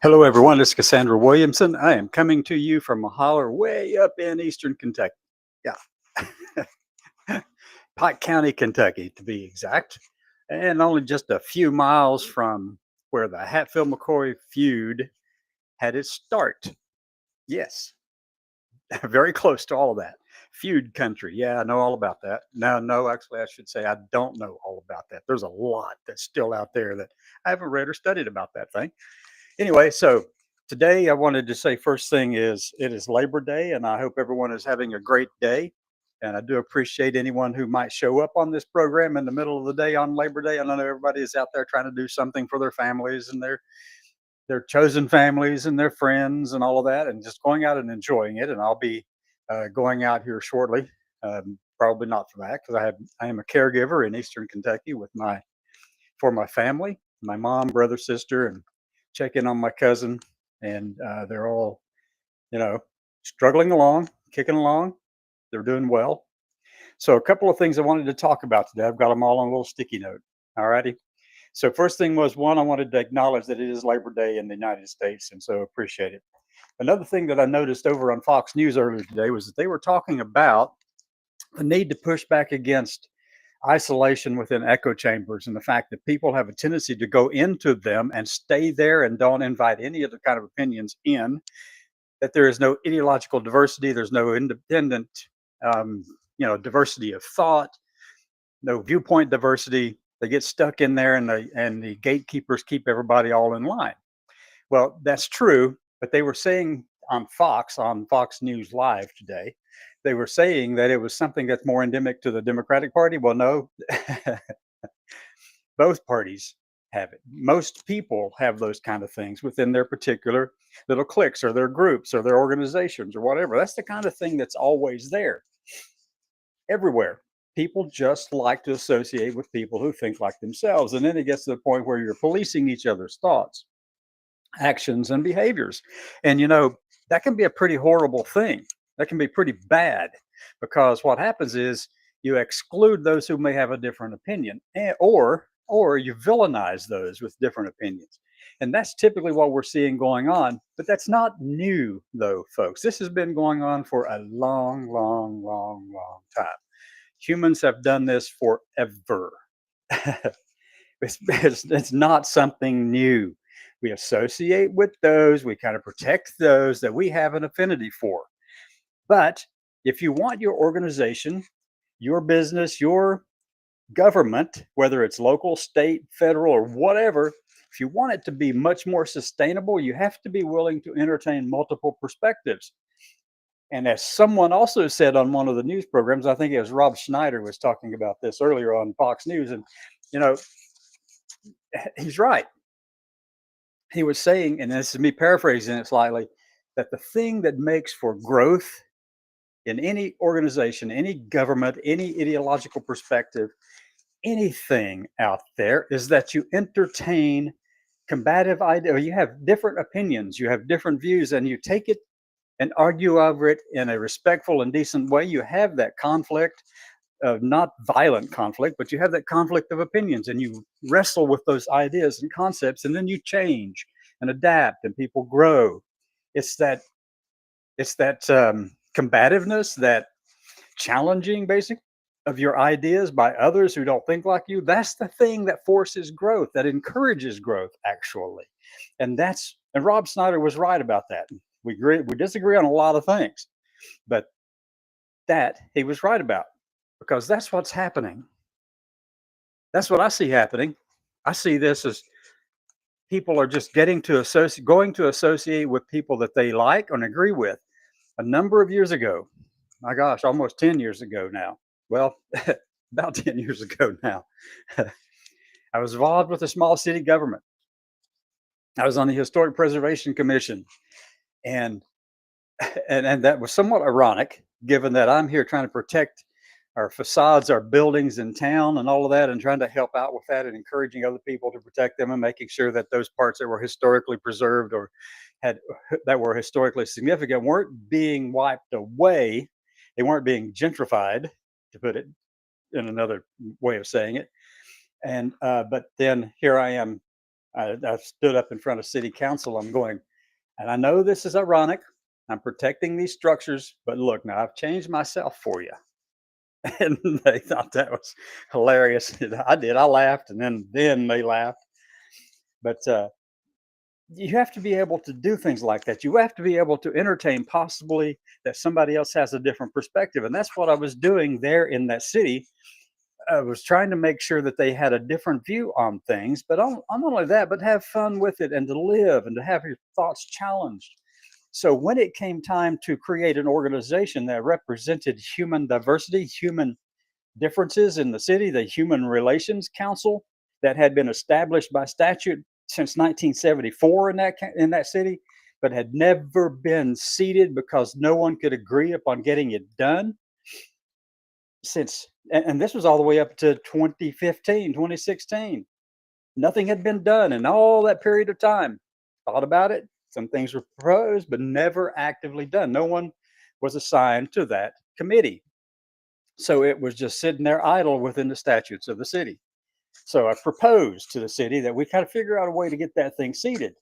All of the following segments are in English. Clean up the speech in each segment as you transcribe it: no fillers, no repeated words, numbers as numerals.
Hello, everyone. This is Cassandra Williamson. I am coming to you from a holler way up in eastern Kentucky. Yeah, Pike County, Kentucky, to be exact, and only just a few miles from where the Hatfield McCoy feud had its start. Yes, very close to all of that. Feud country. Yeah, I know all about that. No, actually, I should say I don't know all about that. There's a lot that's still out there that I haven't read or studied about that thing. Anyway, so today I wanted to say first thing is it is Labor Day, and I hope everyone is having a great day. And I do appreciate anyone who might show up on this program in the middle of the day on Labor Day. I know everybody is out there trying to do something for their families and their chosen families and their friends and all of that, and just going out and enjoying it. And I'll be going out here shortly. Probably not for that because I am a caregiver in Eastern Kentucky with my for my family, my mom, brother, sister, and check in on my cousin, and they're all, you know, struggling along, kicking along. They're doing well. So, a couple of things I wanted to talk about today. I've got them all on a little sticky note. All righty. So, first thing was one, I wanted to acknowledge that it is Labor Day in the United States, and so appreciate it. Another thing that I noticed over on Fox News earlier today was that they were talking about the need to push back against isolation within echo chambers and the fact that people have a tendency to go into them and stay there and don't invite any other kind of opinions in, that there is no ideological diversity, there's no independent um, diversity of thought, no viewpoint diversity. They get stuck in there, and the gatekeepers keep everybody all in line. Well, that's true, but they were saying on Fox News Live today, they were saying that it was something that's more endemic to the Democratic Party. Well, no, both parties have it. Most people have those kind of things within their particular little cliques or their groups or their organizations or whatever. That's the kind of thing that's always there everywhere. People just like to associate with people who think like themselves. And then it gets to the point where you're policing each other's thoughts, actions, and behaviors. And, that can be a pretty horrible thing. That can be pretty bad because what happens is you exclude those who may have a different opinion, or you villainize those with different opinions. And that's typically what we're seeing going on. But that's not new, though, folks. This has been going on for a long, long, long, long time. Humans have done this forever. It's not something new. We associate with those, we kind of protect those that we have an affinity for. But if you want your organization, your business, your government, whether it's local, state, federal, or whatever, if you want it to be much more sustainable, you have to be willing to entertain multiple perspectives. And as someone also said on one of the news programs, I think it was Rob Schneider was talking about this earlier on Fox News, and you know, he's right. He was saying, and this is me paraphrasing it slightly, that the thing that makes for growth in any organization, any government, any ideological perspective, anything out there is that you entertain combative ideas. You have different opinions, you have different views, and you take it and argue over it in a respectful and decent way. You have that conflict of not violent conflict, but you have that conflict of opinions, and you wrestle with those ideas and concepts, and then you change and adapt, and people grow. It's that combativeness, that challenging, basic of your ideas by others who don't think like you. That's the thing that forces growth, that encourages growth, actually. And Rob Snyder was right about that. We disagree on a lot of things, but that he was right about, because that's what's happening. That's what I see happening. I see this as people are just going to associate with people that they like and agree with. A number of years ago, my gosh, almost 10 years ago now. Well, about 10 years ago now, I was involved with a small city government. I was on the Historic Preservation Commission, and and that was somewhat ironic, given that I'm here trying to protect our facades, our buildings in town, and all of that, and trying to help out with that, and encouraging other people to protect them, and making sure that those parts that were historically preserved or had that were historically significant weren't being wiped away. They weren't being gentrified, to put it in another way of saying it. And but then here I am I stood up in front of city council. I'm going, and I know this is ironic. I'm protecting these structures, but look, now I've changed myself for you. And they thought that was hilarious. I did. I laughed, and then they laughed. But you have to be able to do things like that. You have to be able to entertain possibly that somebody else has a different perspective, and that's what I was doing there in that city. I was trying to make sure that they had a different view on things, but on not only that, but have fun with it and to live and to have your thoughts challenged. So when it came time to create an organization that represented human diversity, human differences in the city, the Human Relations Council that had been established by statute since 1974 in that city, but had never been seated because no one could agree upon getting it done since, and this was all the way up to 2015, 2016. Nothing had been done in all that period of time. Thought about it. Some things were proposed, but never actively done. No one was assigned to that committee. So it was just sitting there idle within the statutes of the city. So I proposed to the city that we kind of figure out a way to get that thing seated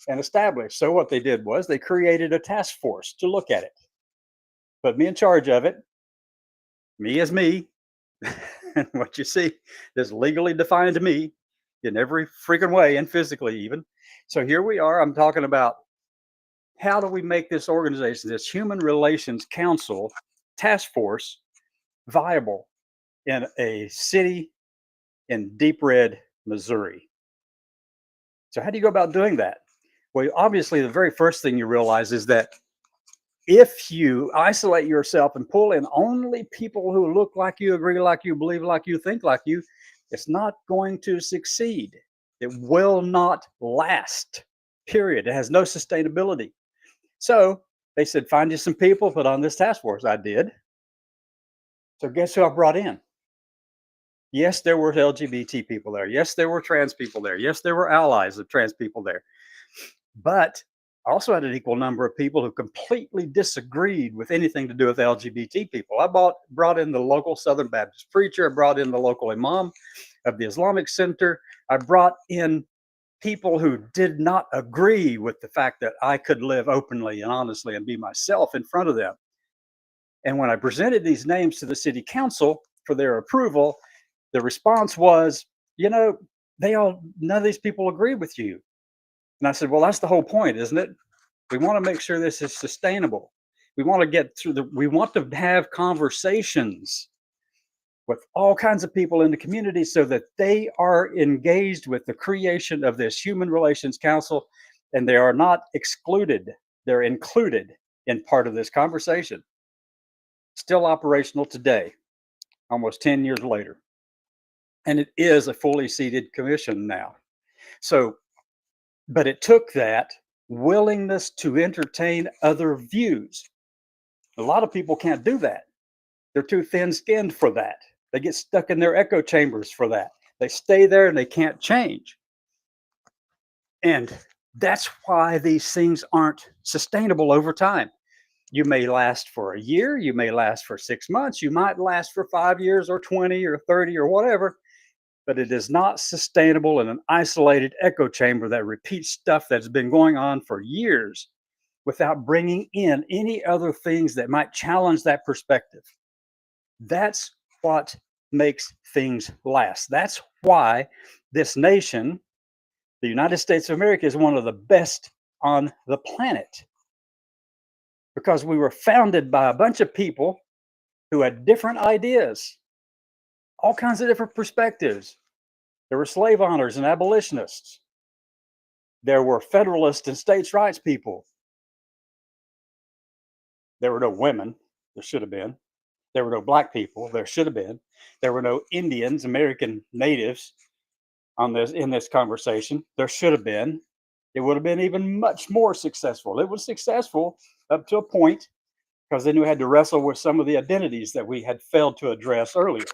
and established. So what they did was they created a task force to look at it, put me in charge of it, me as me. And what you see is legally defined to me in every freaking way and physically even. So here we are. I'm talking about how do we make this organization, this Human Relations Council task force, viable in a city in deep red Missouri. So how do you go about doing that? Well, obviously, the very first thing you realize is that if you isolate yourself and pull in only people who look like you, agree like you, believe like you, think like you, it's not going to succeed. It will not last, period. It has no sustainability. So they said, find you some people, put on this task force. I did. So guess who I brought in? Yes, there were LGBT people there. Yes, there were trans people there. Yes, there were allies of trans people there. But I also had an equal number of people who completely disagreed with anything to do with LGBT people. I brought in the local Southern Baptist preacher. I brought in the local imam of the Islamic Center. I brought in people who did not agree with the fact that I could live openly and honestly and be myself in front of them. And when I presented these names to the city council for their approval, the response was, none of these people agree with you. And I said, well, that's the whole point, isn't it? We want to make sure this is sustainable. We want to get through we want to have conversations with all kinds of people in the community so that they are engaged with the creation of this Human Relations Council and they are not excluded. They're included in part of this conversation. Still operational today, almost 10 years later. And it is a fully seated commission now. So, but it took that willingness to entertain other views. A lot of people can't do that. They're too thin-skinned for that. They get stuck in their echo chambers for that. They stay there and they can't change. And that's why these things aren't sustainable over time. You may last for a year, you may last for 6 months, you might last for 5 years or 20 or 30 or whatever, but it is not sustainable in an isolated echo chamber that repeats stuff that's been going on for years without bringing in any other things that might challenge that perspective. That's what makes things last. That's why this nation, the United States of America, is one of the best on the planet. Because we were founded by a bunch of people who had different ideas, all kinds of different perspectives. There were slave owners and abolitionists. There were Federalist and states' rights people. There were no women. There should have been. There were no black people. There should have been. There were no Indians, American natives in this conversation. There should have been. It would have been even much more successful. It was successful up to a point because then you had to wrestle with some of the identities that we had failed to address earlier,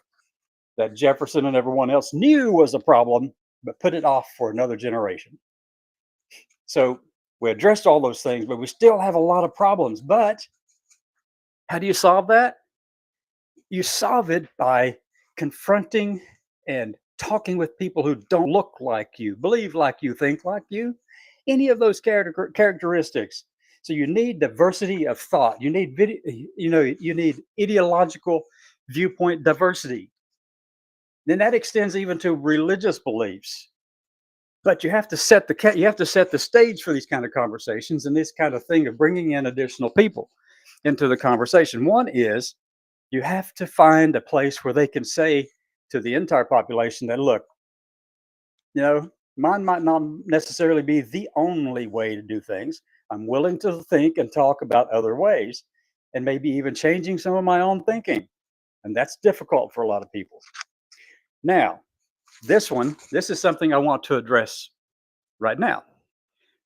that Jefferson and everyone else knew was a problem, but put it off for another generation. So we addressed all those things, but we still have a lot of problems. But how do you solve that? You solve it by confronting and talking with people who don't look like you, believe like you, think like you, any of those characteristics. So you need diversity of thought. You need you need ideological viewpoint diversity. Then that extends even to religious beliefs. But you have to set you have to set the stage for these kind of conversations and this kind of thing of bringing in additional people into the conversation. One is you have to find a place where they can say to the entire population that, look, you know, mine might not necessarily be the only way to do things. I'm willing to think and talk about other ways and maybe even changing some of my own thinking. And that's difficult for a lot of people. Now, this is something I want to address right now.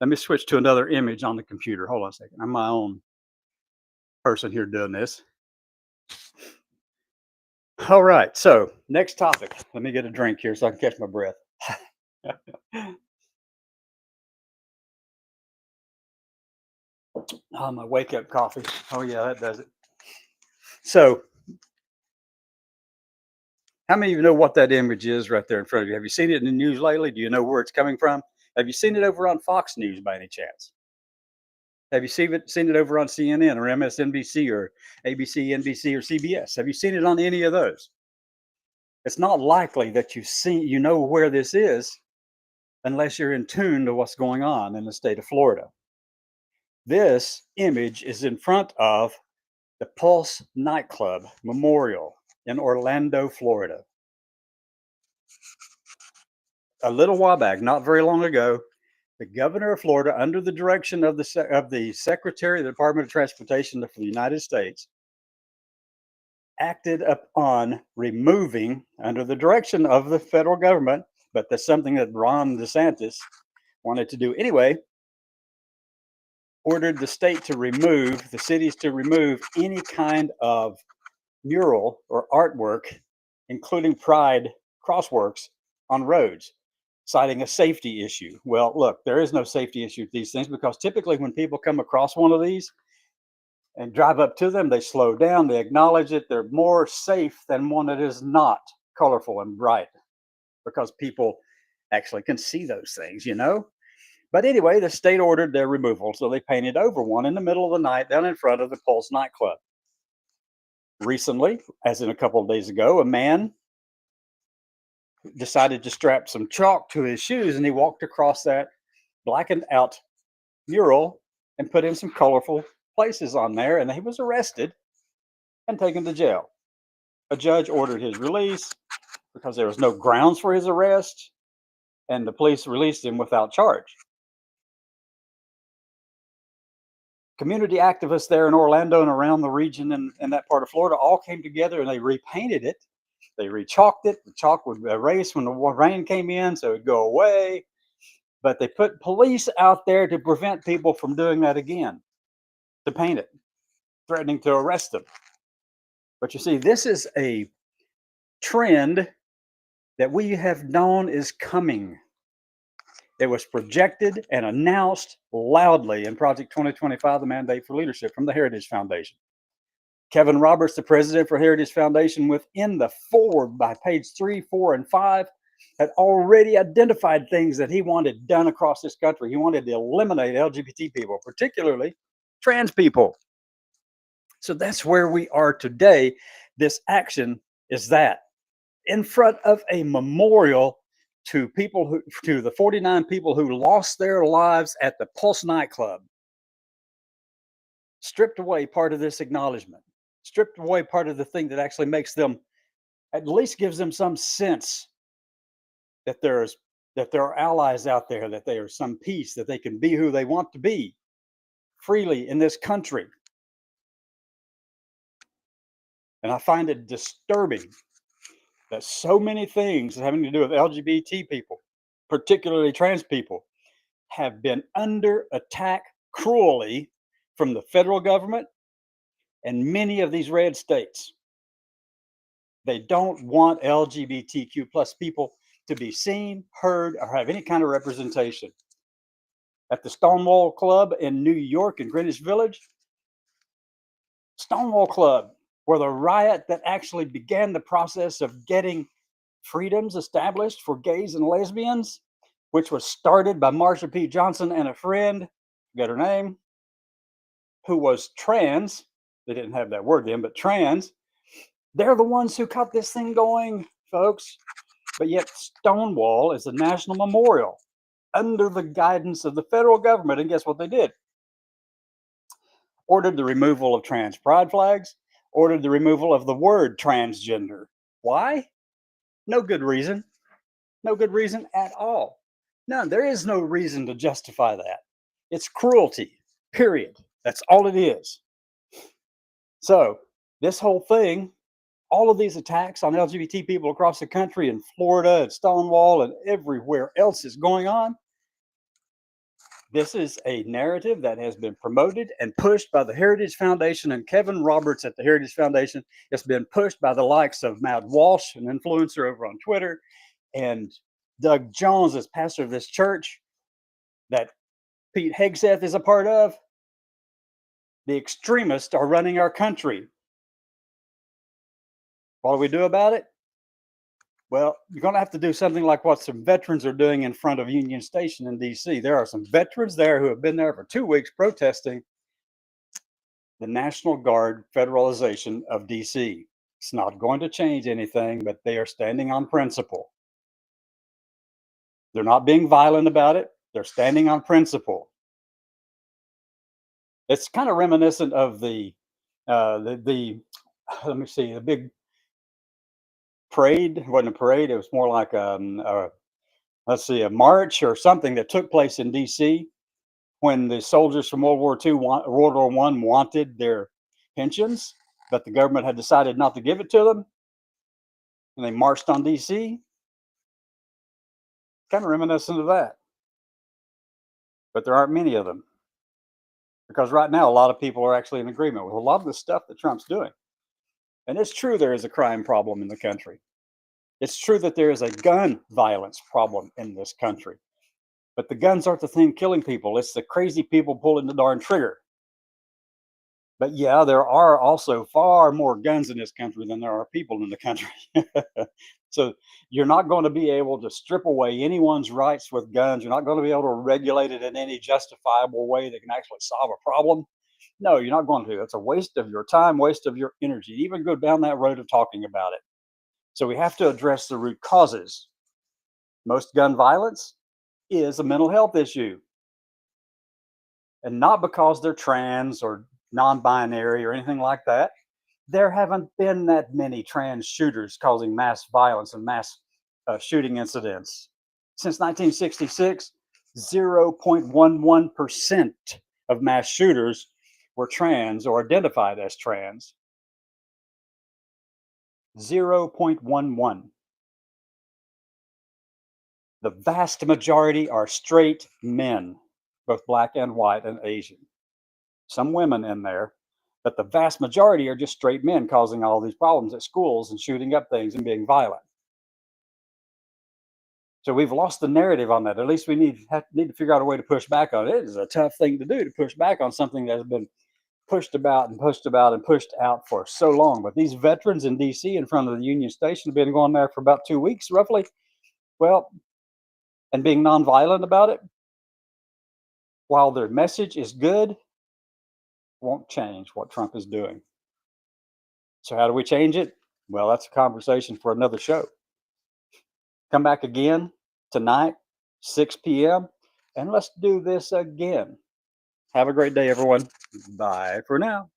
Let me switch to another image on the computer. Hold on a second. I'm my own person here doing this. All right. So, next topic. Let me get a drink here so I can catch my breath. Oh, my wake up coffee. Oh, yeah, that does it. So, how many of you know what that image is right there in front of you? Have you seen it in the news lately? Do you know where it's coming from? Have you seen it over on Fox News by any chance? Have you seen it over on CNN or MSNBC or ABC, NBC, or CBS? Have you seen it on any of those? It's not likely that you know where this is unless you're in tune to what's going on in the state of Florida. This image is in front of the Pulse nightclub memorial in Orlando, Florida. A little while back, not very long ago, the governor of Florida, under the direction of the Secretary of the Department of Transportation for the United States, acted upon removing, under the direction of the federal government, but that's something that Ron DeSantis wanted to do anyway, ordered the state to remove, the cities to remove any kind of mural or artwork, including pride crossworks on roads, citing a safety issue. Well, look, there is no safety issue with these things because typically when people come across one of these and drive up to them, they slow down, they acknowledge it. They're more safe than one that is not colorful and bright because people actually can see those things, you know? But anyway, the state ordered their removal, so they painted over one in the middle of the night down in front of the Pulse nightclub. Recently, as in a couple of days ago, a man decided to strap some chalk to his shoes and he walked across that blackened out mural and put in some colorful places on there, and he was arrested and taken to jail. A judge ordered his release because there was no grounds for his arrest, and the police released him without charge. Community activists there in Orlando and around the region and that part of Florida all came together and they repainted it. They rechalked it. The chalk would erase when the rain came in, so it would go away. But they put police out there to prevent people from doing that again, to paint it, threatening to arrest them. But you see, this is a trend that we have known is coming. It was projected and announced loudly in Project 2025, the Mandate for Leadership from the Heritage Foundation. Kevin Roberts, the president for Heritage Foundation, within the forward by page 3, 4, and 5, had already identified things that he wanted done across this country. He wanted to eliminate LGBT people, particularly trans people. So that's where we are today. This action is that in front of a memorial to the 49 people who lost their lives at the Pulse nightclub. Stripped away part of this acknowledgement, stripped away part of the thing that actually makes them, at least gives them some sense that there are allies out there, that there is some peace, that they can be who they want to be freely in this country. And I find it disturbing that so many things having to do with LGBT people, particularly trans people, have been under attack cruelly from the federal government and many of these red states. They don't want LGBTQ plus people to be seen, heard, or have any kind of representation. At the Stonewall Club in New York in Greenwich Village, Stonewall Club were the riot that actually began the process of getting freedoms established for gays and lesbians, which was started by Marsha P. Johnson and a friend, forget her name, who was trans. They didn't have that word then, but trans. They're the ones who got this thing going, folks. But yet, Stonewall is a national memorial under the guidance of the federal government. And guess what they did? Ordered the removal of trans pride flags, ordered the removal of the word transgender. Why? No good reason. No good reason at all. None. There is no reason to justify that. It's cruelty, period. That's all it is. So, this whole thing, all of these attacks on LGBT people across the country in Florida and Stonewall and everywhere else is going on. This is a narrative that has been promoted and pushed by the Heritage Foundation and Kevin Roberts at the Heritage Foundation. It's been pushed by the likes of Matt Walsh, an influencer over on Twitter, and Doug Jones as pastor of this church that Pete Hegseth is a part of. The extremists are running our country. What do we do about it? Well, you're going to have to do something like what some veterans are doing in front of Union Station in D.C. There are some veterans there who have been there for 2 weeks protesting the National Guard federalization of D.C. It's not going to change anything, but they are standing on principle. They're not being violent about it. They're standing on principle. It's kind of reminiscent of the let me see, the big parade. It wasn't a parade. It was more like let's see, a march or something that took place in D.C. when the soldiers from World War II, World War I wanted their pensions, but the government had decided not to give it to them, and they marched on D.C. Kind of reminiscent of that, but there aren't many of them because right now a lot of people are actually in agreement with a lot of the stuff that Trump's doing. And it's true there is a crime problem in the country. It's true that there is a gun violence problem in this country. But the guns aren't the thing killing people. It's the crazy people pulling the darn trigger. But yeah, there are also far more guns in this country than there are people in the country. So you're not going to be able to strip away anyone's rights with guns. You're not going to be able to regulate it in any justifiable way that can actually solve a problem. No, you're not going to. It's a waste of your time, waste of your energy, even go down that road of talking about it. So we have to address the root causes. Most gun violence is a mental health issue. And not because they're trans or non-binary or anything like that. There haven't been that many trans shooters causing mass violence and mass shooting incidents. Since 1966, 0.11% of mass shooters were trans or identified as trans. 0.11. The vast majority are straight men, both black and white and Asian. Some women in there, but the vast majority are just straight men causing all these problems at schools and shooting up things and being violent. So we've lost the narrative on that. At least we need to figure out a way to push back on it. It is a tough thing to do, to push back on something that has been pushed about and pushed about and pushed out for so long. But these veterans in D.C. in front of the Union Station have been going there for about 2 weeks, roughly. Well, and being nonviolent about it, while their message is good, won't change what Trump is doing. So how do we change it? Well, that's a conversation for another show. Come back again tonight, 6 p.m., and let's do this again. Have a great day, everyone. Bye for now.